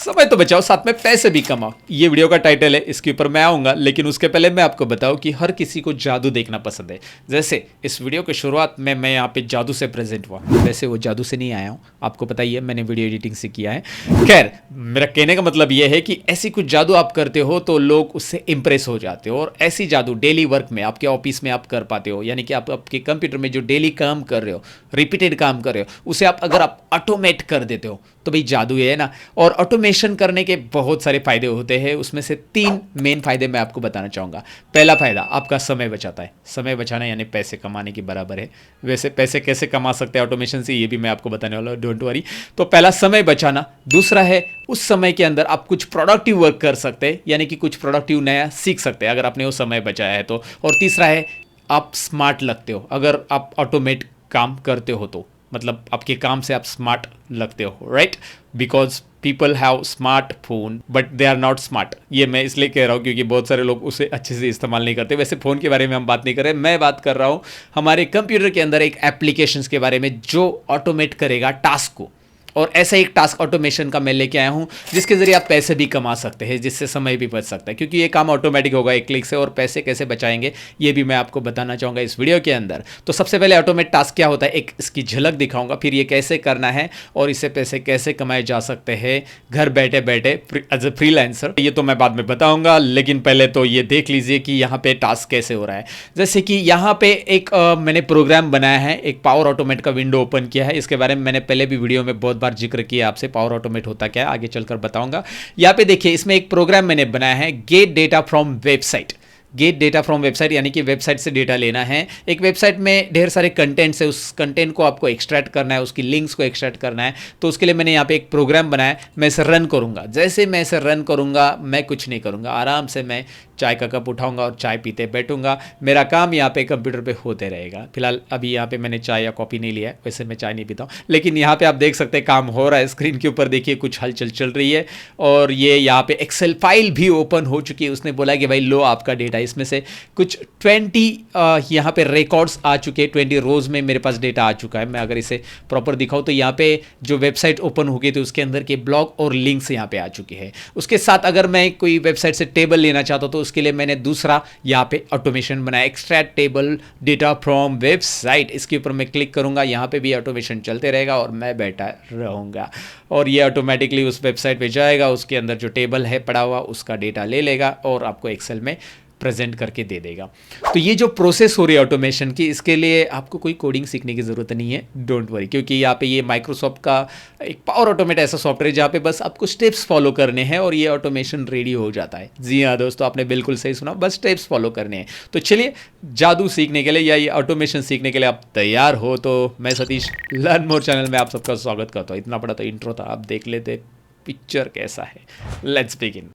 समय तो बचाओ, साथ में पैसे भी कमाओ, ये वीडियो का टाइटल है, इसके ऊपर मैं आऊँगा। लेकिन उसके पहले मैं आपको बताऊँ कि हर किसी को जादू देखना पसंद है। जैसे इस वीडियो की शुरुआत में मैं यहाँ पे जादू से प्रेजेंट हुआ, वैसे वो जादू से नहीं आया हूँ, आपको पता ही है, मैंने वीडियो एडिटिंग से किया है। खैर, मेरा कहने का मतलब ये है कि ऐसी कुछ जादू आप करते हो तो लोग उससे इंप्रेस हो जाते हो, और ऐसी जादू डेली वर्क में आपके ऑफिस में आप कर पाते हो, यानी कि आप आपके कंप्यूटर में जो डेली काम कर रहे हो, रिपीटेड काम कर रहे हो, उसे अगर आप ऑटोमेट कर देते हो तो भाई जादू है ना। और ऑटोमेशन करने के बहुत सारे फायदे होते हैं, उसमें से 3 मेन फायदे मैं आपको बताना चाहूँगा। पहला फायदा, आपका समय बचाता है। समय बचाना यानी पैसे कमाने के बराबर है। वैसे पैसे कैसे कमा सकते हैं ऑटोमेशन से, ये भी मैं आपको बताने वाला हूँ, डोंट वरी। तो पहला समय बचाना, दूसरा है उस समय के अंदर आप कुछ प्रोडक्टिव वर्क कर सकते हैं, यानी कि कुछ प्रोडक्टिव नया सीख सकते हैं अगर आपने वो समय बचाया है तो। और तीसरा है आप स्मार्ट लगते हो अगर आप ऑटोमेट काम करते हो तो, मतलब आपके काम से आप स्मार्ट लगते हो, right? Because people have smart phone but they are not smart. ये मैं इसलिए कह रहा हूँ क्योंकि बहुत सारे लोग उसे अच्छे से इस्तेमाल नहीं करते। वैसे फ़ोन के बारे में हम बात नहीं कर रहे, मैं बात कर रहा हूँ हमारे कंप्यूटर के अंदर एक एप्लीकेशंस के बारे में जो ऑटोमेट करेगा टास्क को। और ऐसा एक टास्क ऑटोमेशन का मैं लेके आया हूँ जिसके ज़रिए आप पैसे भी कमा सकते हैं, जिससे समय भी बच सकता है, क्योंकि ये काम ऑटोमेटिक होगा एक क्लिक से। और पैसे कैसे बचाएंगे ये भी मैं आपको बताना चाहूँगा इस वीडियो के अंदर। तो सबसे पहले ऑटोमेट टास्क क्या होता है, एक इसकी झलक दिखाऊंगा, फिर ये कैसे करना है और इससे पैसे कैसे कमाए जा सकते हैं घर बैठे बैठे एज ए फ्रीलांसर, ये तो मैं बाद में बताऊँगा। लेकिन पहले तो ये देख लीजिए कि यहाँ पे टास्क कैसे हो रहा है। जैसे कि यहाँ पे एक मैंने प्रोग्राम बनाया है, एक पावर ऑटोमेट का विंडो ओपन किया है। इसके बारे में मैंने पहले भी वीडियो में बहुत बार जिक्र किया आपसे, पावर ऑटोमेट होता क्या है, आगे चलकर बताऊंगा। यहां पे देखिए, इसमें एक प्रोग्राम मैंने बनाया है, gate data from website. Gate data from website यानी कि वेबसाइट से डेटा लेना है। एक वेबसाइट में ढेर सारे कंटेंट्स है, उस कंटेंट को आपको एक्सट्रैक्ट करना है, उसकी लिंक्स को एक्सट्रैक्ट करना है। तो उसके लिए मैंने यहाँ पे एक प्रोग्राम बनाया, मैं इसे रन करूँगा। जैसे मैं इसे रन करूँगा, मैं कुछ नहीं करूँगा, आराम से मैं चाय का कप उठाऊंगा और चाय पीते बैठूंगा। मेरा काम यहाँ पे कंप्यूटर पे होते रहेगा। फिलहाल अभी यहाँ पे मैंने चाय या कॉफ़ी नहीं लिया है, वैसे मैं चाय नहीं पीता हूँ, लेकिन यहाँ पे आप देख सकते हैं काम हो रहा है। स्क्रीन के ऊपर देखिए कुछ हलचल चल रही है। और ये यहाँ पे एक्सेल फाइल भी ओपन हो चुकी है। उसने बोला कि भाई लो आपका डेटा, इसमें से कुछ 20 यहाँ पे रिकॉर्ड्स आ चुके हैं, 20 रोज में मेरे पास डेटा आ चुका है। मैं अगर इसे प्रॉपर दिखाऊँ तो यहाँ पे जो वेबसाइट ओपन हो गई थी उसके अंदर के ब्लॉग और लिंक्स यहाँ पे आ चुके हैं। उसके साथ अगर मैं कोई वेबसाइट से टेबल लेना चाहता हूँ तो उसके लिए मैंने दूसरा यहाँ पे ऑटोमेशन बनाया, extract table data from website. इसके ऊपर मैं क्लिक करूँगा, यहाँ पे भी ऑटोमेशन चलते रहेगा और मैं बैठा रहूँगा और ये ऑटोमेटिकली उस वेबसाइट पे जाएगा, उसके अंदर जो टेबल है पड़ा हुआ उसका डेटा ले लेगा और आपको एक्सेल में प्रेजेंट करके दे देगा। तो ये जो प्रोसेस हो रही है ऑटोमेशन की, इसके लिए आपको कोई कोडिंग सीखने की ज़रूरत नहीं है, डोंट वरी, क्योंकि यहाँ पे ये माइक्रोसॉफ्ट का एक पावर ऑटोमेट ऐसा सॉफ्टवेयर है जहाँ पे बस आपको स्टेप्स फॉलो करने हैं और ये ऑटोमेशन रेडी हो जाता है। जी हाँ दोस्तों, आपने बिल्कुल सही सुना, बस स्टेप्स फॉलो करने हैं। तो चलिए, जादू सीखने के लिए या ये ऑटोमेशन सीखने के लिए आप तैयार हो तो मैं सतीश लर्न मोर चैनल में आप सबका स्वागत करता हूँ। इतना बड़ा तो इंट्रो था, आप देख लेते पिक्चर कैसा है। Let's begin.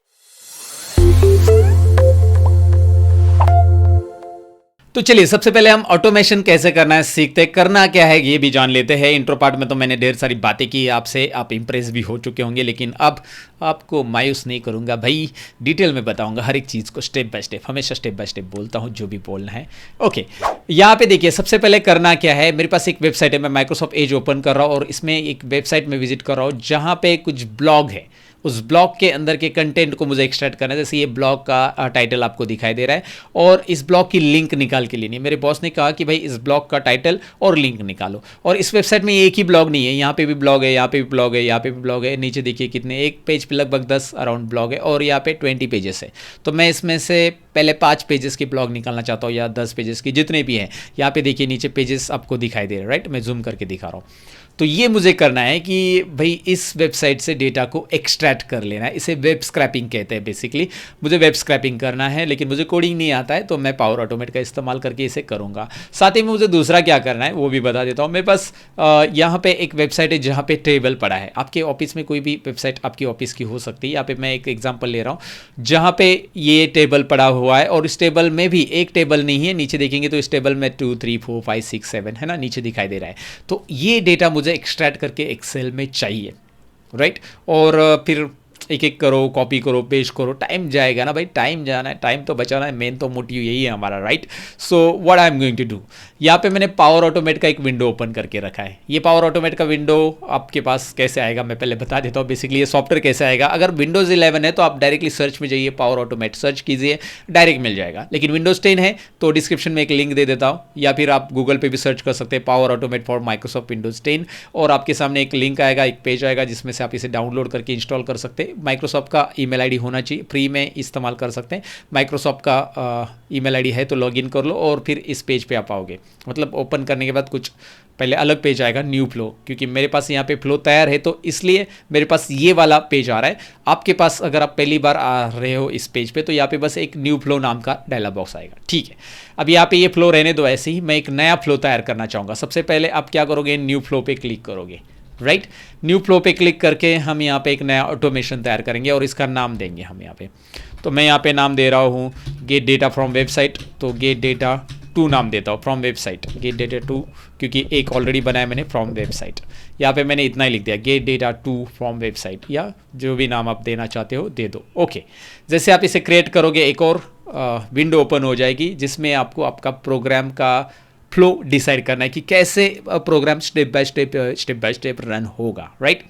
तो चलिए, सबसे पहले हम ऑटोमेशन कैसे करना है सीखते हैं, करना क्या है ये भी जान लेते हैं। इंट्रो पार्ट में तो मैंने ढेर सारी बातें की आपसे, आप इंप्रेस भी हो चुके होंगे, लेकिन अब आपको मायूस नहीं करूंगा भाई, डिटेल में बताऊंगा हर एक चीज़ को स्टेप बाय स्टेप। हमेशा स्टेप बाय स्टेप बोलता हूं जो भी बोलना है। ओके, यहाँ पे देखिए, सबसे पहले करना क्या है, मेरे पास एक वेबसाइट है, मैं माइक्रोसॉफ्ट एज ओपन कर रहा हूँ और इसमें एक वेबसाइट में विजिट कर रहा हूँ जहाँ पे कुछ ब्लॉग है। उस ब्लॉग के अंदर के कंटेंट को मुझे एक्सट्रैक्ट करना है। जैसे ये ब्लॉग का टाइटल आपको दिखाई दे रहा है और इस ब्लॉग की लिंक निकाल के लेनी है। मेरे बॉस ने कहा कि भाई इस ब्लॉग का टाइटल और लिंक निकालो। और इस वेबसाइट में एक ही ब्लॉग नहीं है, यहाँ पे भी ब्लॉग है, यहाँ पे भी ब्लॉग है, यहाँ पे भी ब्लॉग है। नीचे देखिए कितने, एक पेज पे लगभग 10 अराउंड ब्लॉग है और यहाँ पे 20 पेजेस है। तो मैं इसमें से पहले 5 पेजेस की ब्लॉग निकालना चाहता हूँ या 10 पेजेस की, जितने भी हैं। यहाँ पे देखिए नीचे पेजेस आपको दिखाई दे रहे हैं, राइट? मैं जूम करके दिखा रहा हूँ। तो ये मुझे करना है कि भाई इस वेबसाइट से डेटा को एक्सट्रैक्ट कर लेना है। इसे वेब स्क्रैपिंग कहते हैं बेसिकली। मुझे वेब स्क्रैपिंग करना है, लेकिन मुझे कोडिंग नहीं आता है, तो मैं पावर ऑटोमेट का इस्तेमाल करके इसे करूँगा। साथ ही में मुझे दूसरा क्या करना है वो भी बता देता हूँ। मेरे पास यहाँ पे एक वेबसाइट है जहाँ पे टेबल पड़ा है। आपके ऑफिस में कोई भी वेबसाइट आपकी ऑफिस की हो सकती है। यहाँ पे मैं एक एग्जाम्पल ले रहा हूँ जहाँ पे ये टेबल पड़ा हुआ है और इस टेबल में भी एक टेबल नहीं है। नीचे देखेंगे तो इस टेबल में 2 3 4 5 6 7 है ना, नीचे दिखाई दे रहा है। तो ये डेटा मुझे एक्सट्रैक्ट करके एक्सेल में चाहिए, राइट? और फिर एक एक करो, कॉपी करो, पेस्ट करो, टाइम जाएगा ना भाई, टाइम जाना है, टाइम तो बचाना है, मेन तो मोटिव यही है हमारा, right. So what I am going to do, यहाँ पे मैंने पावर ऑटोमेट का एक विंडो ओपन करके रखा है। ये पावर ऑटोमेट का विंडो आपके पास कैसे आएगा मैं पहले बता देता हूँ। बेसिकली ये सॉफ्टवेयर कैसे आएगा, अगर विंडोज़ 11 है तो आप डायरेक्टली सर्च में जाइए, पावर ऑटोमेट सर्च कीजिए, डायरेक्ट मिल जाएगा। लेकिन विंडोज 10 है तो डिस्क्रिप्शन में एक लिंक दे देता हूँ, या फिर आप गूगल पे भी सर्च कर सकते हैं power automate for Microsoft Windows 10, और आपके सामने एक लिंक आएगा, एक पेज आएगा जिसमें से आप इसे डाउनलोड करके इंस्टॉल कर सकते हैं। माइक्रोसॉफ्ट का ईमेल आईडी होना चाहिए, फ्री में इस्तेमाल कर सकते हैं। माइक्रोसॉफ्ट का ईमेल आईडी है तो लॉगिन कर लो और फिर इस पेज पे आप आओगे। मतलब ओपन करने के बाद कुछ पहले अलग पेज आएगा, न्यू फ्लो, क्योंकि मेरे पास यहाँ पे फ्लो तैयार है तो इसलिए मेरे पास ये वाला पेज आ रहा है। आपके पास अगर आप पहली बार आ रहे हो इस पेज पे तो यहाँ पे बस एक न्यू फ्लो नाम का डायलॉग बॉक्स आएगा, ठीक है। अब यहाँ पे ये फ्लो रहने दो ऐसे ही, मैं एक नया फ्लो तैयार करना चाहूँगा। सबसे पहले आप क्या करोगे, न्यू फ्लो पे क्लिक करोगे, राइट। न्यू फ्लो पे क्लिक करके हम यहाँ पे एक नया ऑटोमेशन तैयार करेंगे और इसका नाम देंगे हम यहाँ पे। तो मैं यहाँ पे नाम दे रहा हूँ गेट डेटा फ्रॉम वेबसाइट, तो गेट डेटा 2 नाम देता हूँ, फ्रॉम वेबसाइट गेट डेटा 2, क्योंकि एक ऑलरेडी बनाया मैंने फ्रॉम वेबसाइट। यहाँ पे मैंने इतना ही लिख दिया, गेट डेटा 2 फ्रॉम वेबसाइट, या जो भी नाम आप देना चाहते हो दे दो, ओके। जैसे आप इसे क्रिएट करोगे एक और विंडो ओपन हो जाएगी जिसमें आपको आपका प्रोग्राम का फ्लो डिसाइड करना है कि कैसे program step by step run होगा, right.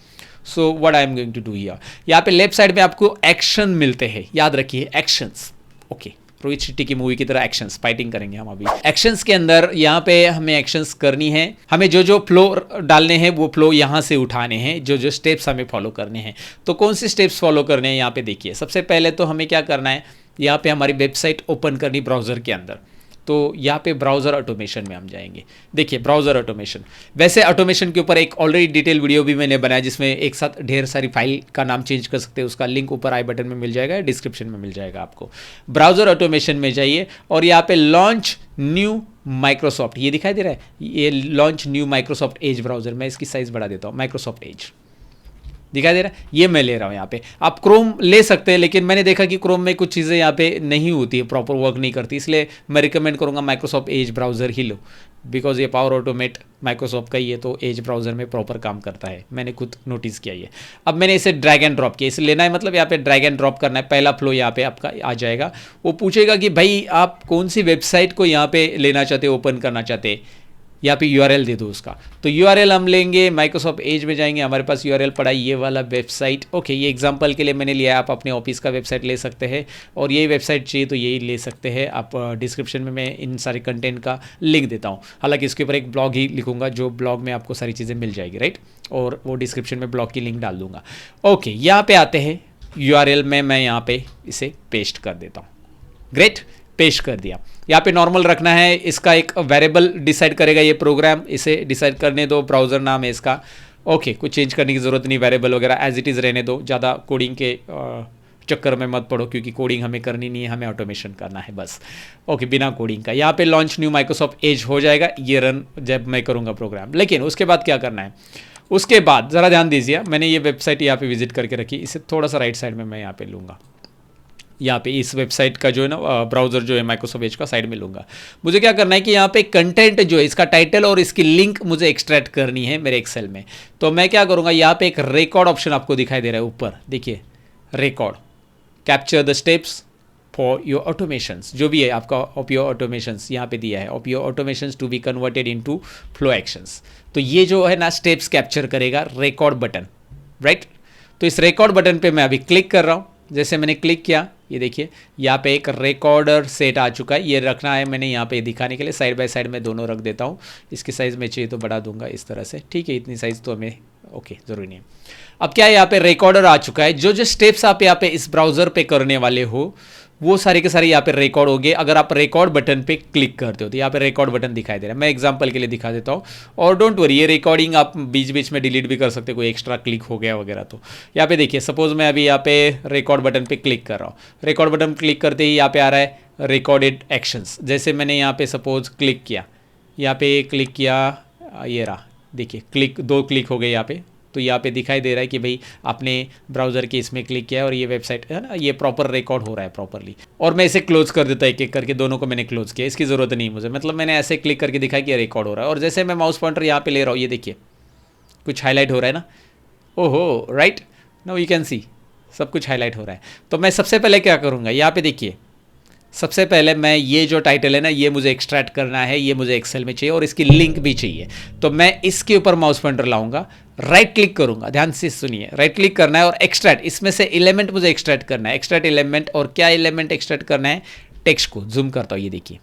So what I am going to do here, यहाँ पे लेफ्ट साइड में आपको एक्शन मिलते हैं, याद रखिए एक्शंस, ओके। रोहित शेट्टी की मूवी की तरह एक्शंस, फाइटिंग करेंगे हम अभी। एक्शंस के अंदर यहाँ पे हमें एक्शंस करनी है, हमें जो जो फ्लो डालने हैं वो फ्लो यहाँ से उठाने हैं, जो जो स्टेप्स हमें फॉलो करने हैं। तो कौन से स्टेप्स फॉलो करने हैं यहाँ पे देखिए। सबसे पहले तो हमें क्या करना है, यहाँ पे हमारी वेबसाइट ओपन करनी ब्राउज़र के अंदर। तो यहाँ पे ब्राउज़र ऑटोमेशन में हम जाएंगे। देखिए ब्राउज़र ऑटोमेशन, वैसे ऑटोमेशन के ऊपर एक ऑलरेडी डिटेल वीडियो भी मैंने बनाया जिसमें एक साथ ढेर सारी फाइल का नाम चेंज कर सकते हैं, उसका लिंक ऊपर आई बटन में मिल जाएगा, डिस्क्रिप्शन में मिल जाएगा आपको। ब्राउज़र ऑटोमेशन में जाइए और यहाँ पे लॉन्च न्यू माइक्रोसॉफ्ट, ये दिखाई दे रहा है, ये launch new Microsoft Edge browser, मैं इसकी साइज़ बढ़ा देता हूँ, माइक्रोसॉफ्ट एज दिखाई दे रहा है, ये मैं ले रहा हूँ यहाँ पे। आप क्रोम ले सकते हैं, लेकिन मैंने देखा कि क्रोम में कुछ चीज़ें यहाँ पे नहीं होती है, प्रॉपर वर्क नहीं करती, इसलिए मैं रिकमेंड करूँगा Microsoft Edge browser he low, because ये पावर ऑटोमेट माइक्रोसॉफ्ट का ही है तो एज ब्राउज़र में प्रॉपर काम करता है, मैंने खुद नोटिस किया ये। अब मैंने इसे ड्रैग एंड ड्रॉप किया, इसे लेना है मतलब यहाँ पे ड्रैग एंड ड्रॉप करना है, पहला फ्लो यहाँ पे आपका आ जाएगा। वो पूछेगा कि भाई आप कौन सी वेबसाइट को यहाँ पे लेना चाहते, ओपन करना चाहते, यहाँ पे यूआरएल दे दो उसका। तो यूआरएल हम लेंगे, माइक्रोसॉफ्ट एज में जाएंगे, हमारे पास यूआरएल पड़ा ये वाला वेबसाइट, ओके। ये एग्जांपल के लिए मैंने लिया, आप अपने ऑफिस का वेबसाइट ले सकते हैं, और ये वेबसाइट चाहिए तो यही ले सकते हैं आप। डिस्क्रिप्शन में मैं इन सारे कंटेंट का लिंक देता हूँ, हालांकि इसके ऊपर एक ब्लॉग ही लिखूंगा, जो ब्लॉग में आपको सारी चीज़ें मिल जाएगी, राइट, और वो डिस्क्रिप्शन में ब्लॉग की लिंक डाल दूंगा, ओके। यहाँ पे आते हैं यूआरएल में, मैं यहाँ पे इसे पेस्ट कर देता हूँ, ग्रेट, पेश कर दिया। यहाँ पे नॉर्मल रखना है, इसका एक वेरिएबल डिसाइड करेगा ये प्रोग्राम, इसे डिसाइड करने दो, ब्राउज़र नाम है इसका, ओके। कुछ चेंज करने की ज़रूरत नहीं, वेरिएबल वगैरह एज इट इज़ रहने दो, ज़्यादा कोडिंग के चक्कर में मत पड़ो, क्योंकि कोडिंग हमें करनी नहीं है, हमें ऑटोमेशन करना है बस, ओके, बिना कोडिंग का। यहाँ पे लॉन्च न्यू माइक्रोसॉफ्ट एज हो जाएगा, ये रन जब मैं करूँगा प्रोग्राम। लेकिन उसके बाद क्या करना है, उसके बाद ज़रा ध्यान दीजिए, मैंने ये वेबसाइट यहाँ पे विजिट करके रखी, इसे थोड़ा सा राइट साइड में मैं यहाँ पे लूँगा, यहाँ पे इस वेबसाइट का जो है ना ब्राउज़र जो है माइक्रोसॉफ्ट एज का साइड में लूँगा। मुझे क्या करना है कि यहाँ पे कंटेंट जो है इसका टाइटल और इसकी लिंक मुझे एक्सट्रैक्ट करनी है मेरे एक्सेल में। तो मैं क्या करूँगा, यहाँ पे एक रिकॉर्ड ऑप्शन आपको दिखाई दे रहा है ऊपर, देखिए record, capture the steps for your automations, जो भी है आपका ऑफ योर ऑटोमेशंस यहाँ पे दिया है, of your automations to be converted into flow actions. तो ये जो है ना स्टेप्स कैप्चर करेगा रिकॉर्ड बटन, राइट। तो इस रिकॉर्ड बटन पे मैं अभी क्लिक कर रहा हूँ, जैसे मैंने क्लिक किया ये देखिए यहाँ पे एक रिकॉर्डर सेट आ चुका है, ये रखना है मैंने यहाँ पे दिखाने के लिए, साइड बाय साइड में दोनों रख देता हूँ। इसकी साइज़ में चाहिए तो बढ़ा दूंगा इस तरह से, ठीक है, इतनी साइज़ तो हमें ओके ज़रूरी नहीं है। अब क्या है, यहाँ पे रिकॉर्डर आ चुका है, जो जो स्टेप्स आप यहाँ पे इस ब्राउज़र पे करने वाले हो वो सारे के सारे यहाँ पे रिकॉर्ड हो गए। अगर आप रिकॉर्ड बटन पे क्लिक करते हो तो यहाँ पे रिकॉर्ड बटन दिखाई दे रहा है, मैं एग्जांपल के लिए दिखा देता हूँ। और डोंट वरी, ये रिकॉर्डिंग आप बीच बीच में डिलीट भी कर सकते हो, कोई एक्स्ट्रा क्लिक हो गया वगैरह। तो यहाँ पे देखिए, सपोज मैं अभी यहाँ पे रिकॉर्ड बटन पे क्लिक कर रहा हूँ, रिकॉर्ड बटन क्लिक करते ही यहाँ पे आ रहा है रिकॉर्डेड एक्शंस। जैसे मैंने यहाँ पे सपोज क्लिक किया, यहाँ पे क्लिक किया, ये रहा देखिए क्लिक, 2 क्लिक हो गए यहाँ पे। तो यहाँ पे दिखाई दे रहा है कि भाई आपने ब्राउज़र के इसमें क्लिक किया और ये वेबसाइट है ना, ये प्रॉपर रिकॉर्ड हो रहा है प्रॉपरली। और मैं इसे क्लोज कर देता एक एक करके, दोनों को मैंने क्लोज किया, इसकी ज़रूरत नहीं मुझे, मतलब मैंने ऐसे क्लिक करके दिखाया कि रिकॉर्ड हो रहा है। और जैसे मैं माउस पॉइंटर यहाँ पे ले रहा हूँ, ये देखिए कुछ हाईलाइट हो रहा है ना, ओहो, right, now you can see सब कुछ हाईलाइट हो रहा है। तो मैं सबसे पहले क्या करूँगा, यहाँ पे देखिए, सबसे पहले मैं ये जो टाइटल है ना, ये मुझे एक्सट्रैक्ट करना है, ये मुझे एक्सेल में चाहिए और इसकी लिंक भी चाहिए। तो मैं इसके ऊपर माउस पॉइंटर लाऊंगा, राइट क्लिक करूंगा, ध्यान से सुनिए, राइट क्लिक करना है और एक्सट्रैक्ट, इसमें से एलिमेंट मुझे एक्सट्रैक्ट करना है, एक्सट्रैक्ट एलिमेंट। और क्या एलिमेंट एक्सट्रैक्ट करना है, टेक्स्ट को। जूम करता हूँ, ये देखिए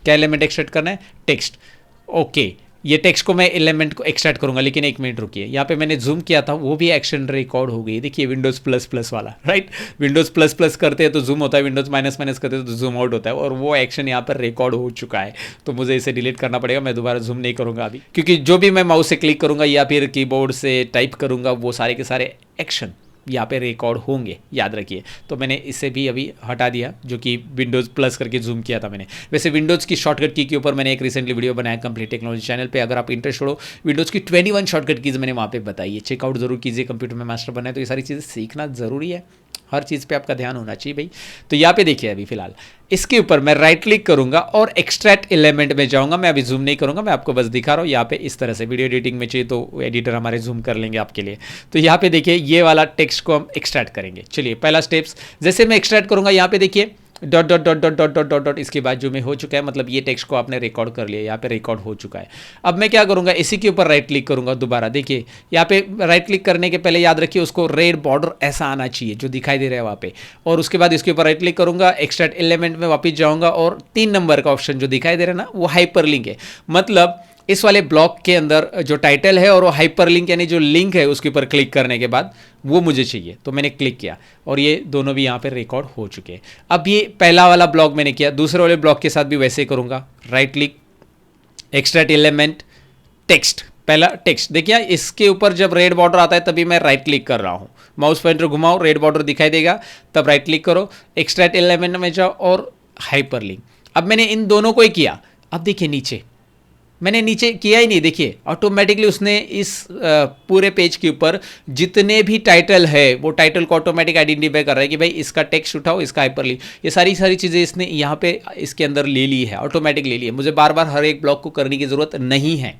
क्या एलिमेंट एक्सट्रैक्ट करना है, टेक्स्ट। ओके, ये टेक्स्ट को मैं एलिमेंट को एक्सट्रैक्ट करूंगा, लेकिन एक मिनट रुकिए, यहाँ पे मैंने जूम किया था, वो भी एक्शन रिकॉर्ड हो गई। देखिए विंडोज़ प्लस प्लस वाला, राइट, विंडोज़ प्लस प्लस करते हैं तो जूम होता है, विंडोज़ माइनस माइनस करते हैं तो जूम आउट होता है, और वो एक्शन यहाँ पर रिकॉर्ड हो चुका है। तो मुझे इसे डिलीट करना पड़ेगा, मैं दोबारा जूम नहीं करूँगा अभी, क्योंकि जो भी मैं माउस से क्लिक करूँगा या फिर कीबोर्ड से टाइप करूँगा, वो सारे के सारे एक्शन यहाँ पे रिकॉर्ड होंगे, याद रखिए। तो मैंने इसे भी अभी हटा दिया, जो कि विंडोज़ प्लस करके जूम किया था मैंने। वैसे विंडोज़ की शॉर्टकट की के ऊपर मैंने एक रिसेंटली वीडियो बनाया कंप्लीट टेक्नोलॉजी चैनल पे, अगर आप इंटरेस्ट हो, विंडोज़ की 21 शॉर्टकट कीज़ मैंने वहाँ पे बताई है, चेकआउट जरूर कीजिए। कंप्यूटर में मास्टर बनना है तो ये सारी चीज़ें सीखना ज़रूरी है, हर चीज़ पे आपका ध्यान होना चाहिए भाई। तो यहाँ पे देखिए, अभी फिलहाल इसके ऊपर मैं राइट क्लिक करूंगा और एक्सट्रैक्ट एलिमेंट में जाऊंगा। मैं अभी जूम नहीं करूंगा, मैं आपको बस दिखा रहा हूँ यहाँ पे इस तरह से। वीडियो एडिटिंग में चाहिए तो एडिटर हमारे जूम कर लेंगे आपके लिए। तो यहाँ पे देखिए, ये वाला टेक्स्ट को हम एक्सट्रैक्ट करेंगे। चलिए पहला स्टेप्स, जैसे मैं एक्सट्रैक्ट करूंगा, यहाँ पे देखिए dot dot dot dot dot dot dot dot, इसके बाद जो में हो चुका है, मतलब ये टेक्स्ट को आपने रिकॉर्ड कर लिया, यहाँ पे रिकॉर्ड हो चुका है। अब मैं क्या करूंगा, इसी के ऊपर राइट क्लिक करूंगा दोबारा। देखिए यहाँ पे राइट क्लिक करने के पहले याद रखिए, उसको रेड बॉर्डर ऐसा आना चाहिए जो दिखाई दे रहा है वहाँ पे। और उसके बाद इसके ऊपर राइट क्लिक करूंगा, एक्सट्रैक्ट एलिमेंट में वापस जाऊंगा और 3 नंबर का ऑप्शन जो दिखाई दे रहा है ना, वो हाइपरलिंक है। मतलब इस वाले ब्लॉक के अंदर जो टाइटल है और वो हाइपरलिंक यानी जो लिंक है, उसके ऊपर क्लिक करने के बाद वो मुझे चाहिए। तो मैंने क्लिक किया और ये दोनों भी यहाँ पे रिकॉर्ड हो चुके हैं। अब ये पहला वाला ब्लॉक मैंने किया, दूसरे वाले ब्लॉक के साथ भी वैसे ही करूँगा, right click, extract element, text, पहला टेक्स्ट। देखिए इसके ऊपर जब रेड बॉर्डर आता है तभी मैं राइट क्लिक कर रहा हूँ, माउस पॉइंटर घुमाओ, रेड बॉर्डर दिखाई देगा, तब राइट क्लिक करो, एक्सट्रैक्ट एलिमेंट में जाओ और हाइपरलिंक। अब मैंने इन दोनों को ही किया। अब देखिए नीचे मैंने नीचे किया ही नहीं, देखिए ऑटोमेटिकली उसने इस पूरे पेज के ऊपर जितने भी टाइटल है वो टाइटल को ऑटोमेटिक आइडेंटिफाई कर रहा है कि भाई इसका टेक्स्ट उठाओ, इसका हाइपरलिंक, ये सारी चीज़ें इसने यहाँ पे इसके अंदर ले ली है, ऑटोमेटिक ले ली है। मुझे बार बार हर एक ब्लॉक को करने की ज़रूरत नहीं है।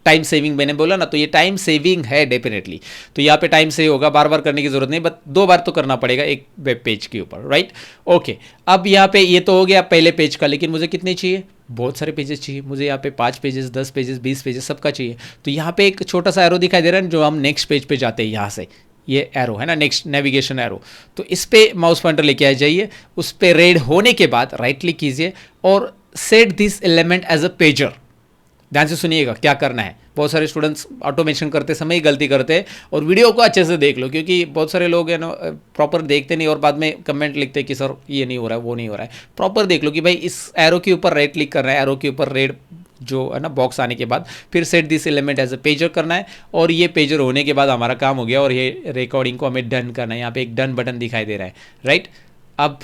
टाइम सेविंग मैंने बोला ना, तो ये टाइम सेविंग है डेफिनेटली। तो यहाँ पे टाइम सेव होगा, बार बार करने की जरूरत नहीं, बस 2 बार तो करना पड़ेगा एक वेब पेज के ऊपर, राइट। ओके, अब यहाँ पे ये तो हो गया पहले पेज का, लेकिन मुझे कितने चाहिए, बहुत सारे पेजेस चाहिए मुझे। यहाँ पे 5 पेजेस, 10 पेजेस, 20 पेजेस, सबका चाहिए। तो यहाँ पे एक छोटा सा एरो दिखाई दे रहा है जो हम नेक्स्ट पेज पे जाते हैं, यहाँ से ये एरो है ना, नेक्स्ट नेविगेशन एरो। तो इस पे माउस पॉइंटर लेके आ जाइए, उस पे रेड होने के बाद राइट क्लिक कीजिए और set this element as a pager. ध्यान से सुनिएगा क्या करना है। बहुत सारे स्टूडेंट्स ऑटोमेशन करते समय ही गलती करते हैं, और वीडियो को अच्छे से देख लो, क्योंकि बहुत सारे लोग है ना प्रॉपर देखते नहीं और बाद में कमेंट लिखते हैं कि सर ये नहीं हो रहा है, वो नहीं हो रहा है। प्रॉपर देख लो कि भाई इस एरो के ऊपर राइट क्लिक करना है, एरो के ऊपर रेड जो है ना बॉक्स आने के बाद फिर set this element as a pager करना है, और ये पेजर होने के बाद हमारा काम हो गया और ये रिकॉर्डिंग को हमें डन करना है। यहाँ पे एक डन बटन दिखाई दे रहा है, राइट। अब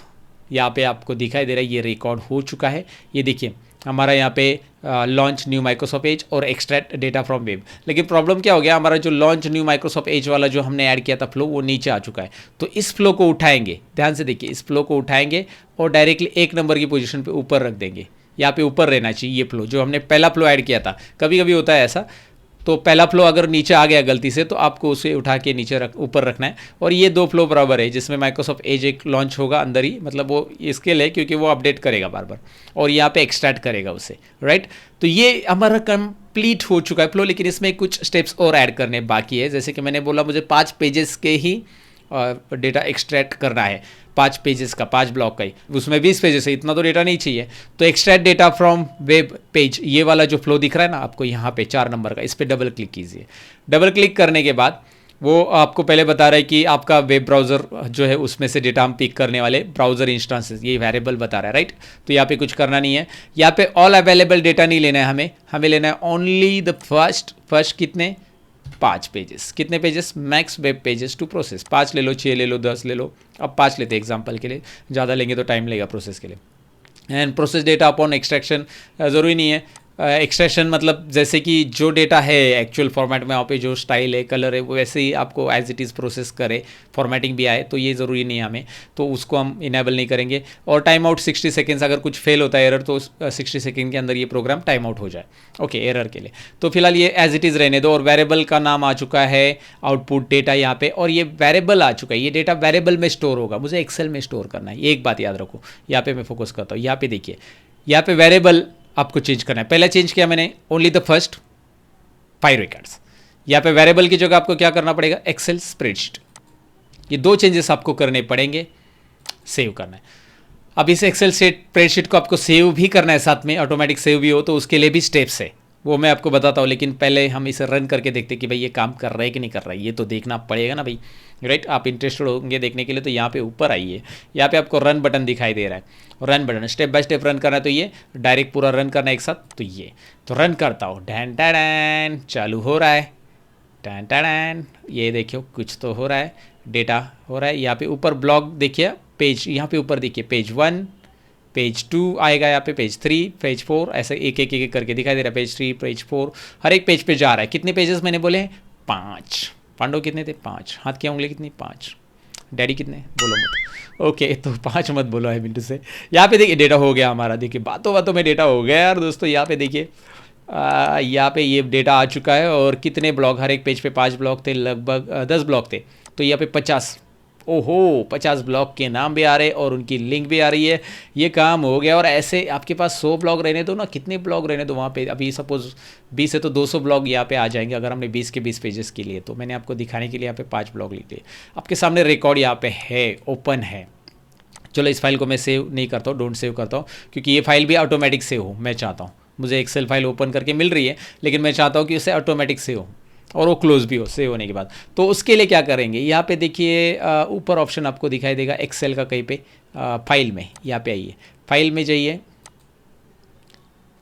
यहाँ पे आपको दिखाई दे रहा है ये रिकॉर्ड हो चुका है। ये देखिए हमारा यहाँ पे लॉन्च न्यू माइक्रोसॉफ्ट एज और एक्सट्रैक्ट डेटा फ्रॉम वेब। लेकिन प्रॉब्लम क्या हो गया, हमारा जो लॉन्च न्यू माइक्रोसॉफ्ट एज वाला जो हमने ऐड किया था फ्लो, वो नीचे आ चुका है। तो इस फ्लो को उठाएंगे, ध्यान से देखिए, इस फ्लो को उठाएंगे और डायरेक्टली 1 नंबर की पोजीशन पे ऊपर रख देंगे। यहाँ पे ऊपर रहना चाहिए ये फ्लो, जो हमने पहला फ्लो ऐड किया था। कभी कभी होता है ऐसा, तो पहला फ्लो अगर नीचे आ गया गलती से तो आपको उसे उठा के नीचे ऊपर रखना है। और ये 2 फ्लो बराबर है, जिसमें माइक्रोसॉफ्ट एज एक लॉन्च होगा अंदर ही, मतलब वो इसके लिए क्योंकि वो अपडेट करेगा बार बार, और यहाँ पे एक्सट्रैक्ट करेगा उसे, राइट। तो ये हमारा कंप्लीट हो चुका है फ्लो, लेकिन इसमें कुछ स्टेप्स और ऐड करने बाकी है। जैसे कि मैंने बोला मुझे 5 पेजेस के ही डेटा एक्सट्रैक्ट करना है, 5 पेजेस का, 5 ब्लॉक का ही, उसमें 20 पेजेस है, इतना तो डेटा नहीं चाहिए। तो extract data from web page, ये वाला जो फ्लो दिख रहा है ना आपको यहाँ पे 4 नंबर का, इस पर डबल क्लिक कीजिए। डबल क्लिक करने के बाद वो आपको पहले बता रहा है कि आपका वेब ब्राउज़र जो है उसमें से डेटा हम पिक करने वाले ब्राउज़र इंस्टेंसेस, ये वेरिएबल बता रहा है, राइट। तो यहाँ पे कुछ करना नहीं है, यहाँ पे ऑल अवेलेबल डेटा नहीं लेना है हमें लेना है ओनली द फर्स्ट कितने 5 पेजेस। कितने pages, max web pages to process, 5 ले लो, 6 ले लो, 10 ले लो। अब 5 लेते एग्जाम्पल के लिए, ज़्यादा लेंगे तो टाइम लेगा प्रोसेस के लिए। And process data upon extraction ज़रूरी नहीं है, एक्सट्रैक्शन मतलब जैसे कि जो डेटा है एक्चुअल फॉर्मेट में वहाँ पे जो स्टाइल है कलर है वो वैसे ही आपको एज इट इज़ प्रोसेस करे, फॉर्मेटिंग भी आए, तो ये ज़रूरी नहीं है हमें, तो उसको हम इनेबल नहीं करेंगे। और टाइम आउट 60 सेकेंड्स, अगर कुछ फेल होता है एरर तो 60 सेकेंड के अंदर ये प्रोग्राम टाइम आउट हो जाए, ओके, एरर के लिए। तो फिलहाल ये एज इट इज़ रहने दो। और वेरिएबल का नाम आ चुका है आउटपुट डेटा यहाँ पे, और ये वेरिएबल आ चुका है, ये डेटा वेरिएबल में स्टोर होगा, मुझे एक्सेल में स्टोर करना है, ये एक बात याद रखो। यहाँ पे मैं फोकस करता हूँ, यहाँ पे देखिए, यहाँ पे वेरिएबल आपको चेंज करना है। पहले चेंज किया मैंने ओनली द फर्स्ट 5 रिकॉर्ड्स, यहाँ पे वेरिएबल की जगह आपको क्या करना पड़ेगा, एक्सेल स्प्रेडशीट। ये 2 चेंजेस आपको करने पड़ेंगे, सेव करना है। अब इस एक्सेल स्प्रेडशीट को आपको सेव भी करना है, साथ में ऑटोमेटिक सेव भी हो, तो उसके लिए भी स्टेप्स है, वो मैं आपको बताता हूँ। लेकिन पहले हम इसे रन करके देखते हैं कि भाई ये काम कर रहा है कि नहीं कर रहा है, ये तो देखना पड़ेगा ना भाई, राइट। आप इंटरेस्टेड होंगे देखने के लिए तो यहाँ पे ऊपर आइए, यहाँ पे आपको रन बटन दिखाई दे रहा है, run button step by step run करना है, तो ये डायरेक्ट पूरा रन करना है एक साथ, तो ये तो रन करता हूँ, डैन डैन चालू हो रहा है, डैन डैन, ये देखियो कुछ तो हो रहा है, डेटा हो रहा है। यहाँ पे ऊपर ब्लॉक देखिए, पेज यहाँ पे ऊपर देखिए, पेज 1 पेज 2 आएगा, यहाँ पे पेज 3 पेज 4, ऐसे एक एक एक करके दिखाई दे रहा है, पेज 3 पेज 4, हर एक पेज पे जा रहा है। कितने पेजेस मैंने बोले हैं, 5। पांडव कितने थे, 5। हाथ की उंगली कितनी, 5। डैडी कितने, बोलो मत, ओके, तो 5 मत बोलो है मिनट से। यहाँ पे देखिए डेटा हो गया हमारा, देखिए बातों बातों में डेटा हो गया यार दोस्तों। यहाँ पे देखिए, यहाँ पे ये डेटा आ चुका है, और कितने ब्लॉक, हर एक पेज पे 5 ब्लॉक थे, लगभग 10 ब्लॉक थे, तो यहाँ पे 50, ओहो 50 ब्लॉक के नाम भी आ रहे हैं और उनकी लिंक भी आ रही है, ये काम हो गया। और ऐसे आपके पास 100 ब्लॉक रहने दो ना, कितने ब्लॉक रहने दो वहाँ पे, अभी सपोज 20 है तो 200 ब्लॉक यहाँ पे आ जाएंगे, अगर हमने 20 के 20 पेजेस के लिए। तो मैंने आपको दिखाने के लिए यहाँ पे 5 ब्लॉक लिख लिए, आपके सामने रिकॉर्ड यहाँ पे है, ओपन है। चलो इस फाइल को मैं सेव नहीं करता हूँ, डोंट सेव करता हूँ, क्योंकि ये फाइल भी ऑटोमेटिक सेव हो, मैं चाहता हूँ। मुझे एक्सेल फाइल ओपन करके मिल रही है, लेकिन मैं चाहता हूँ कि उसे ऑटोमेटिक सेव हो और वो क्लोज भी हो सेव होने के बाद। तो उसके लिए क्या करेंगे, यहाँ पे देखिए ऊपर ऑप्शन आपको दिखाई देगा एक्सेल का कहीं पे, फाइल में, यहाँ पे आइए, फाइल में जाइए,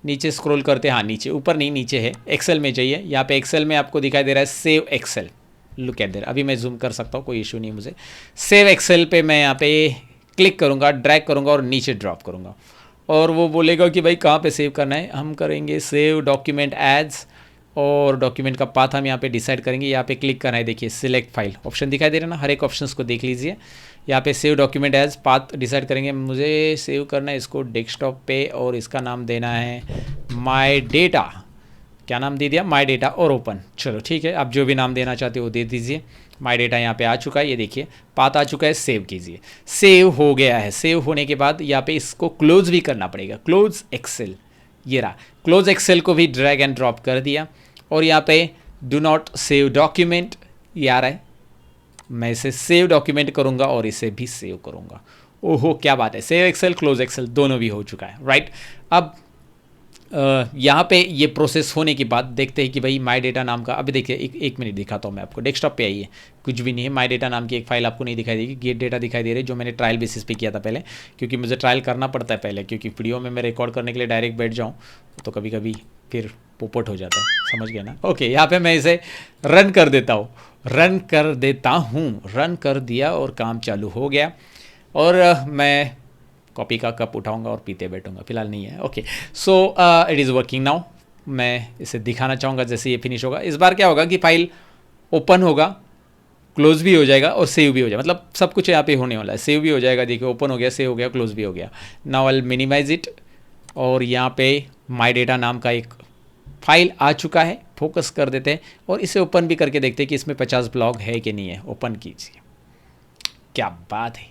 नीचे स्क्रॉल करते हैं, हाँ नीचे, ऊपर नहीं नीचे है, एक्सेल में जाइए। यहाँ पे एक्सेल में आपको दिखाई दे रहा है save Excel, look at there. अभी मैं जूम कर सकता हूँ, कोई इशू नहीं मुझे। सेव एक्सेल पे मैं यहाँ पे क्लिक करूँगा, ड्रैग करूँगा और नीचे ड्रॉप करूँगा, और वो बोलेगा कि भाई कहाँ पे सेव करना है। हम करेंगे सेव डॉक्यूमेंट एज, और डॉक्यूमेंट का पाथ हम यहाँ पे डिसाइड करेंगे। यहाँ पे क्लिक करना है, देखिए सिलेक्ट फाइल ऑप्शन दिखाई दे रहा है ना, हर एक ऑप्शंस को देख लीजिए। यहाँ पे save document as, path decide करेंगे, मुझे सेव करना है इसको डेस्कटॉप पे, और इसका नाम देना है माई डेटा। क्या नाम दे दिया, माई डेटा, और ओपन। चलो ठीक है, आप जो भी नाम देना चाहते हो दे दीजिए। माई डेटा यहाँ पे आ चुका है, ये देखिए पाथ आ चुका है, सेव कीजिए। सेव हो गया है। सेव होने के बाद यहाँ पे इसको क्लोज भी करना पड़ेगा, क्लोज एक्सेल, ये रहा। क्लोज एक्सेल को भी ड्रैग एंड ड्रॉप कर दिया, और यहाँ पे डू नॉट सेव डॉक्यूमेंट, ये आ रहा है, मैं इसे सेव डॉक्यूमेंट करूँगा और इसे भी सेव करूँगा। ओहो क्या बात है, सेव एक्सेल क्लोज एक्सेल दोनों भी हो चुका है, राइट। अब यहाँ पे ये प्रोसेस होने के बाद देखते हैं कि भाई माई डेटा नाम का, अभी देखिए एक मिनट दिखाता हूँ मैं आपको। डेस्कटॉप पे आइए, कुछ भी नहीं है, माई डेटा नाम की एक फाइल आपको नहीं दिखाई देगी, गेट डेटा दिखाई दे रही है, जो मैंने ट्रायल बेसिस पे किया था पहले, क्योंकि मुझे ट्रायल करना पड़ता है पहले, क्योंकि वीडियो में मैं रिकॉर्ड करने के लिए डायरेक्ट बैठ जाऊँ तो कभी कभी फिर पोपट हो जाता है, समझ गया ना। ओके, यहाँ पे मैं इसे रन कर देता हूँ, रन कर दिया और काम चालू हो गया। और मैं कॉफ़ी का कप उठाऊंगा और पीते बैठूंगा, फिलहाल नहीं है। Okay, so it is working now. मैं इसे दिखाना चाहूँगा जैसे ये फिनिश होगा। इस बार क्या होगा कि फाइल ओपन होगा, क्लोज भी हो जाएगा और सेव भी हो जाएगा, मतलब सब कुछ यहाँ पे होने वाला है। सेव भी हो जाएगा, देखिए ओपन हो गया, सेव हो गया, क्लोज भी हो गया। नाउ आई मिनिमाइज इट, और यहाँ पे माई डेटा नाम का एक फाइल आ चुका है। फोकस कर देते हैं और इसे ओपन भी करके देखते हैं कि इसमें 50 ब्लॉक है कि नहीं है। ओपन कीजिए, क्या बात है,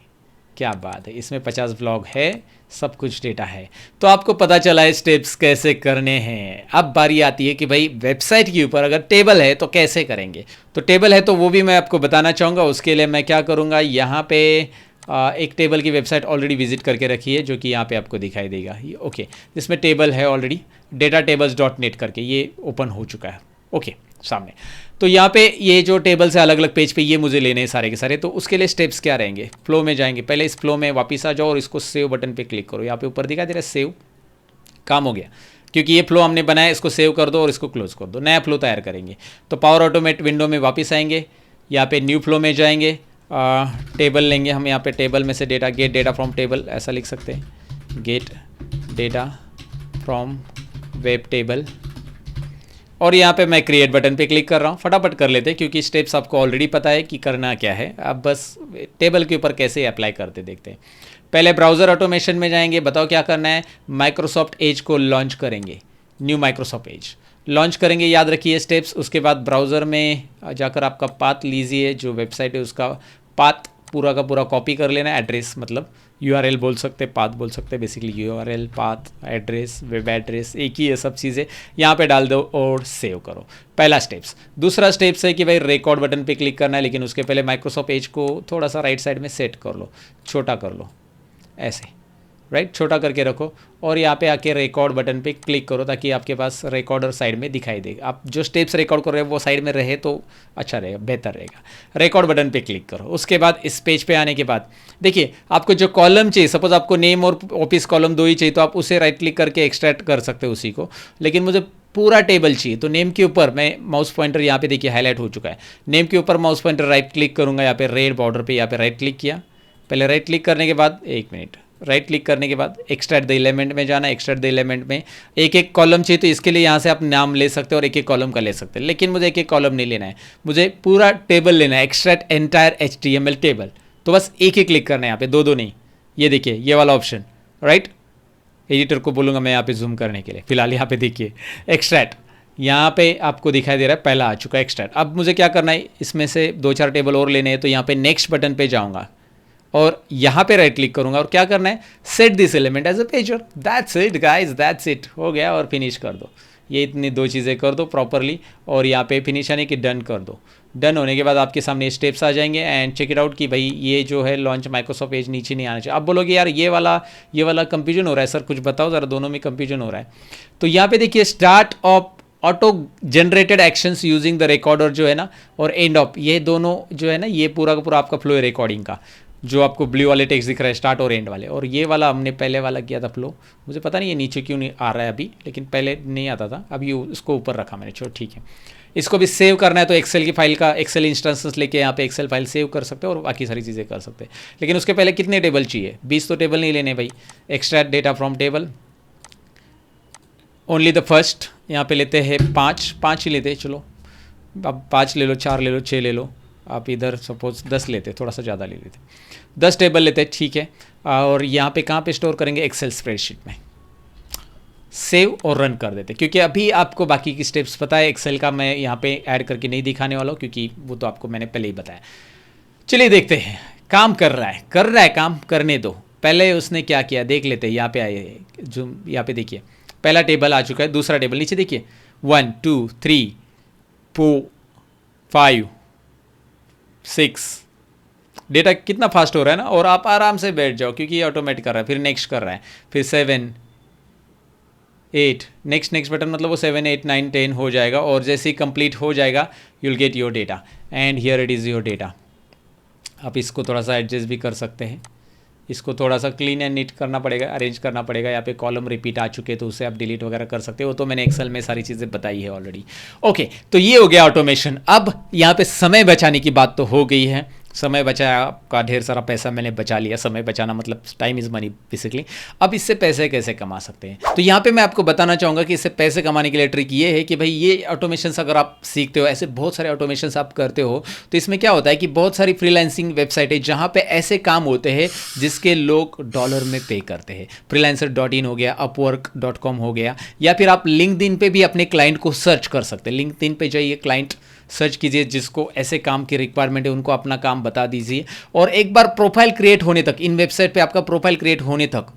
क्या बात है, इसमें 50 ब्लॉग है, सब कुछ डेटा है। तो आपको पता चला है स्टेप्स कैसे करने हैं। अब बारी आती है कि भाई वेबसाइट के ऊपर अगर टेबल है तो कैसे करेंगे। तो टेबल है तो वो भी मैं आपको बताना चाहूँगा। उसके लिए मैं क्या करूँगा, यहाँ पे एक टेबल की वेबसाइट ऑलरेडी विजिट करके रखी है, जो कि यहाँ पे आपको दिखाई देगा। ओके, जिसमें टेबल है ऑलरेडी, datatables.net करके, ये ओपन हो चुका है। ओके, सामने। तो यहाँ पे ये जो टेबल्स है अलग अलग पेज पे, ये मुझे लेने हैं सारे के सारे। तो उसके लिए स्टेप्स क्या रहेंगे, फ्लो में जाएंगे, पहले इस फ्लो में वापस आ जाओ और इसको सेव बटन पे क्लिक करो। यहाँ पे ऊपर दिखा दे रहा है सेव, काम हो गया, क्योंकि ये फ्लो हमने बनाया, इसको सेव कर दो और इसको क्लोज कर दो, नया फ्लो तैयार करेंगे। तो पावर ऑटोमेट विंडो में वापस आएंगे, यहाँ पे न्यू फ्लो में जाएंगे, टेबल लेंगे हम, यहाँ पे टेबल में से data, gate data from table, ऐसा लिख सकते हैं, gate data from web table, और यहाँ पे मैं क्रिएट बटन पे क्लिक कर रहा हूँ। फटाफट कर लेते हैं क्योंकि स्टेप्स आपको ऑलरेडी पता है कि करना क्या है, अब बस टेबल के ऊपर कैसे अप्लाई करते देखते हैं। पहले ब्राउज़र ऑटोमेशन में जाएंगे, बताओ क्या करना है। माइक्रोसॉफ्ट एज को लॉन्च करेंगे, न्यू माइक्रोसॉफ्ट एज लॉन्च करेंगे, याद रखिए स्टेप्स। उसके बाद ब्राउज़र में जाकर आपका पाथ लीजिए, जो वेबसाइट है उसका पाथ पूरा का पूरा कॉपी कर लेना है। एड्रेस मतलब URL बोल सकते, पाथ बोल सकते, basically URL, path, address, web address एक ही है, सब चीज़ें यहाँ पे डाल दो और सेव करो। पहला स्टेप्स। दूसरा स्टेप्स है कि भाई रिकॉर्ड बटन पे क्लिक करना है, लेकिन उसके पहले माइक्रोसॉफ्ट एज को थोड़ा सा राइट साइड में सेट कर लो, छोटा कर लो, ऐसे राइट, छोटा करके रखो और यहाँ पे आके रिकॉर्ड बटन पे क्लिक करो ताकि आपके पास रिकॉर्डर साइड में दिखाई देगा। आप जो स्टेप्स रिकॉर्ड कर रहे हो वो साइड में रहे तो अच्छा रहेगा, बेहतर रहेगा। रिकॉर्ड बटन पे क्लिक करो। उसके बाद इस पेज पे आने के बाद देखिए आपको जो कॉलम चाहिए, सपोज आपको नेम और ऑफिस कॉलम दो ही चाहिए तो आप उसे राइट क्लिक करके एक्सट्रैक्ट कर सकते हो उसी को, लेकिन मुझे पूरा टेबल चाहिए तो नेम के ऊपर मैं माउस पॉइंटर यहाँ पे देखिए हाईलाइट हो चुका है, नेम के ऊपर माउस पॉइंटर राइट क्लिक करूँगा, यहाँ पे रेड बॉर्डर पे यहाँ पे राइट क्लिक किया। पहले राइट क्लिक करने के बाद एक मिनट, राइट क्लिक करने के बाद एक्सट्रैक्ट द एलिमेंट में जाना। एक्सट्रैक्ट द एलिमेंट में एक एक कॉलम चाहिए तो इसके लिए यहाँ से आप नाम ले सकते हो और एक एक कॉलम का ले सकते हैं, लेकिन मुझे एक एक कॉलम नहीं लेना है, मुझे पूरा टेबल लेना है, एक्सट्रैक्ट एंटायर HTML टेबल। तो बस एक ही क्लिक करना है यहाँ पे, दो दो नहीं। ये देखिए ये वाला ऑप्शन, राइट। एडिटर को बोलूँगा मैं यहाँ पे जूम करने के लिए, फिलहाल यहाँ पे देखिए एक्सट्रैक्ट, यहाँ पे आपको दिखाई दे रहा है पहला आ चुका है एक्सट्रैक्ट। अब मुझे क्या करना है, इसमें से 2-4 टेबल और लेने हैं तो यहाँ पे नेक्स्ट बटन पे जाऊँगा और यहाँ पे राइट क्लिक करूँगा और क्या करना है, set this element as a pager. That's it guys, that's it, हो गया। और फिनिश कर दो, ये इतनी दो चीज़ें कर दो प्रॉपरली और यहाँ पे फिनिश यानी कि डन कर दो। डन होने के बाद आपके सामने स्टेप्स आ जाएंगे एंड चेक इट आउट कि भाई ये जो है लॉन्च माइक्रोसॉफ्ट एज नीचे नहीं आना चाहिए। आप बोलोगे यार ये वाला कंफ्यूजन हो रहा है सर, कुछ बताओ ज़रा, दोनों में कंफ्यूजन हो रहा है। तो यहाँ पे देखिए start of auto generated actions using the recorder जो है ना, और एंड ऑफ, ये दोनों जो है ना ये पूरा का पूरा आपका फ्लो है रिकॉर्डिंग का, जो आपको ब्लू वाले टेक्स्ट दिख रहा है स्टार्ट और एंड वाले। और ये वाला हमने पहले वाला किया था फ्लो, मुझे पता नहीं ये नीचे क्यों नहीं आ रहा है अभी, लेकिन पहले नहीं आता था, अभी इसको ऊपर रखा मैंने, छोड़ ठीक है। इसको भी सेव करना है तो एक्सेल की फाइल का एक्सेल इंस्टेंसेस लेके यहाँ पे एक्सेल फाइल सेव कर सकते हो और बाकी सारी चीज़ें कर सकते हैं। लेकिन उसके पहले कितने टेबल चाहिए, 20 तो टेबल नहीं लेने भाई। Extract data from table, only the first, यहाँ पे लेते हैं 5 ही लेते हैं, चलो अब 5 ले लो, 4 ले लो, 6 ले लो, आप इधर सपोज 10 लेते, थोड़ा सा ज़्यादा ले लेते, 10 टेबल लेते, ठीक है। और यहाँ पे कहाँ पे स्टोर करेंगे, एक्सेल स्प्रेडशीट में। सेव और रन कर देते, क्योंकि अभी आपको बाकी की स्टेप्स पता है, एक्सेल का मैं यहाँ पे ऐड करके नहीं दिखाने वाला हूँ क्योंकि वो तो आपको मैंने पहले ही बताया। चलिए देखते हैं, काम कर रहा है काम, करने दो। पहले उसने क्या किया देख लेते हैं, यहाँ पे आए जो यहाँ पे देखिए पहला टेबल आ चुका है, दूसरा टेबल नीचे देखिए 1 2 3 4 5 6। डेटा कितना फास्ट हो रहा है ना, और आप आराम से बैठ जाओ क्योंकि ये ऑटोमेटिक कर रहा है। फिर नेक्स्ट कर रहा है, फिर 7 8, नेक्स्ट बटन मतलब वो 7 8 9 10 हो जाएगा और जैसे ही कंप्लीट हो जाएगा you will get your data and here it is your data. आप इसको थोड़ा सा एडजस्ट भी कर सकते हैं, इसको थोड़ा सा क्लीन एंड नीट करना पड़ेगा, अरेंज करना पड़ेगा। यहाँ पे कॉलम रिपीट आ चुके हैं तो उसे आप डिलीट वगैरह कर सकते हो, तो मैंने एक्सेल में सारी चीज़ें बताई है ऑलरेडी। ओके, तो ये हो गया ऑटोमेशन। अब यहाँ पे समय बचाने की बात तो हो गई है, समय बचाया आपका, ढेर सारा पैसा मैंने बचा लिया। समय बचाना मतलब टाइम इज़ मनी बेसिकली। अब इससे पैसे कैसे कमा सकते हैं, तो यहाँ पे मैं आपको बताना चाहूँगा कि इससे पैसे कमाने के लिए ट्रिक ये है कि भाई ये ऑटोमेशंस अगर आप सीखते हो, ऐसे बहुत सारे ऑटोमेशंस आप करते हो, तो इसमें क्या होता है कि बहुत सारी फ्रीलांसिंग वेबसाइट है जहाँ पे ऐसे काम होते हैं जिसके लोग डॉलर में पे करते हैं। freelancer.in हो गया, upwork.com हो गया, या फिर आप लिंक्डइन पे भी अपने क्लाइंट को सर्च कर सकते हैं। लिंक्डइन पे जाइए, क्लाइंट सर्च कीजिए, जिसको ऐसे काम की रिक्वायरमेंट है उनको अपना काम बता दीजिए। और एक बार प्रोफाइल क्रिएट होने तक, इन वेबसाइट पे आपका प्रोफाइल क्रिएट होने तक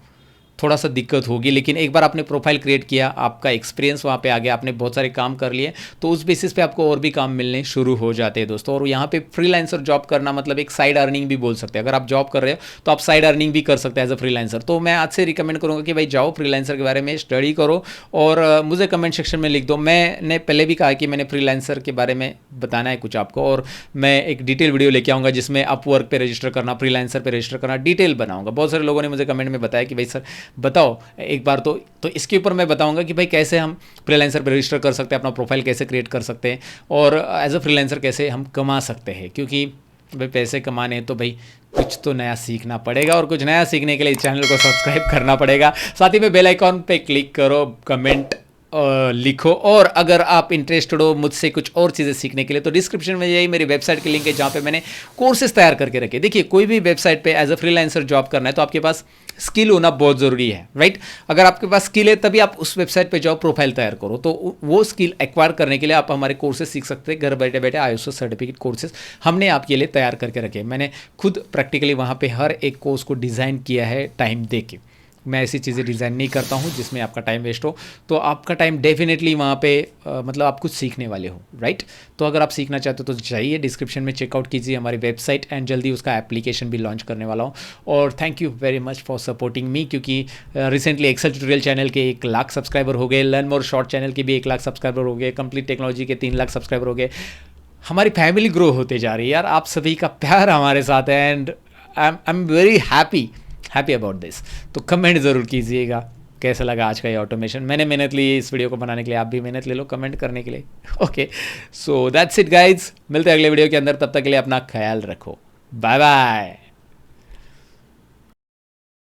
थोड़ा सा दिक्कत होगी, लेकिन एक बार आपने प्रोफाइल क्रिएट किया, आपका एक्सपीरियंस वहाँ पे आ गया, आपने बहुत सारे काम कर लिए, तो उस बेसिस पे आपको और भी काम मिलने शुरू हो जाते हैं दोस्तों। और यहाँ पे फ्रीलांसर जॉब करना मतलब एक साइड अर्निंग भी बोल सकते हैं। अगर आप जॉब कर रहे हो तो आप साइड अर्निंग भी कर सकते हैं एज अ फ्रीलांसर। तो मैं आज से रिकमेंड करूँगा कि भाई जाओ फ्रीलांसर के बारे में स्टडी करो और मुझे कमेंट सेक्शन में लिख दो। मैंने पहले भी कहा कि मैंने फ्रीलांसर के बारे में बताना है कुछ आपको, और मैं एक डिटेल वीडियो लेके आऊँगा जिसमें अपवर्क पे रजिस्टर करना, फ्रीलांसर पे रजिस्टर करना डिटेल बनाऊँगा। बहुत सारे लोगों ने मुझे कमेंट में बताया कि भाई सर बताओ एक बार, तो इसके ऊपर मैं बताऊंगा कि भाई कैसे हम फ्रीलांसर पर रजिस्टर कर सकते हैं, अपना प्रोफाइल कैसे क्रिएट कर सकते हैं और एज अ फ्रीलांसर कैसे हम कमा सकते हैं। क्योंकि भाई पैसे कमाने हैं तो भाई कुछ तो नया सीखना पड़ेगा, और कुछ नया सीखने के लिए चैनल को सब्सक्राइब करना पड़ेगा। साथ ही में बेल आइकॉन पे क्लिक करो, कमेंट लिखो। और अगर आप इंटरेस्टेड हो मुझसे कुछ और चीज़ें सीखने के लिए तो डिस्क्रिप्शन में यही मेरी वेबसाइट की लिंक है जहाँ पे मैंने कोर्सेज तैयार करके रखे। देखिए कोई भी वेबसाइट पे एज अ फ्रीलांसर जॉब करना है तो आपके पास स्किल होना बहुत ज़रूरी है, राइट। अगर आपके पास स्किल है तभी आप उस वेबसाइट पे जाओ, प्रोफाइल तैयार करो। तो वो स्किल एक्वायर करने के लिए आप हमारे कोर्सेज सीख सकते हैं। घर बैठे बैठे ISO सर्टिफिकेट कोर्सेज हमने आपके लिए तैयार करके रखे। मैंने खुद प्रैक्टिकली वहाँ पे हर एक कोर्स को डिज़ाइन किया है टाइम दे के। मैं ऐसी चीज़ें डिज़ाइन नहीं करता हूँ जिसमें आपका टाइम वेस्ट हो। तो आपका टाइम डेफिनेटली वहाँ पे मतलब आप कुछ सीखने वाले हो, राइट। तो अगर आप सीखना चाहते हो तो जाइए डिस्क्रिप्शन में चेकआउट कीजिए हमारी वेबसाइट, एंड जल्दी उसका एप्लीकेशन भी लॉन्च करने वाला हूँ। और thank you very much for supporting me, क्योंकि रिसेंटली एक्सेल ट्यूटोरियल चैनल के 1 लाख सब्सक्राइबर हो गए, लर्न मोर शॉर्ट चैनल के भी 1 लाख सब्सक्राइबर हो गए, कंप्लीट टेक्नोलॉजी के 3 लाख सब्सक्राइबर हो गए। हमारी फैमिली ग्रो होते जा रही है यार, आप सभी का प्यार हमारे साथ है, and I am very happy about this. तो कमेंट ज़रूर कीजिएगा कैसा लगा आज का ये ऑटोमेशन। मैंने मेहनत ली इस वीडियो को बनाने के लिए, आप भी मेहनत ले लो कमेंट करने के लिए। Okay, so that's it guys, मिलते हैं अगले वीडियो के अंदर, तब तक के लिए अपना ख्याल रखो, बाय बाय।